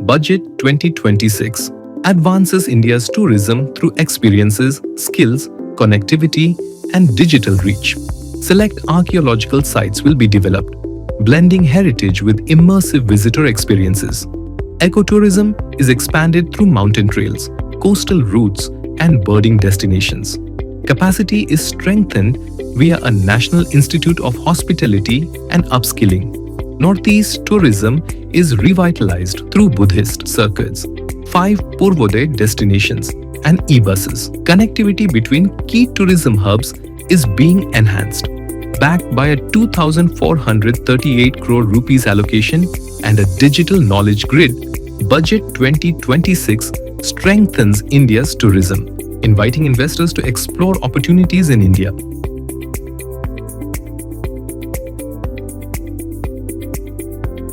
Budget 2026 advances India's tourism through experiences, skills, connectivity, and digital reach. Select archaeological sites will be developed, blending heritage with immersive visitor experiences. Ecotourism is expanded through mountain trails, coastal routes, and birding destinations. Capacity is strengthened via a National Institute of Hospitality and Upskilling. Northeast tourism is revitalized through Buddhist circuits, 5 Purvodaya destinations, and e-buses. Connectivity between key tourism hubs is being enhanced, backed by a 2,438 crore rupees allocation and a digital knowledge grid. Budget 2026 strengthens India's tourism, inviting investors to explore opportunities in India.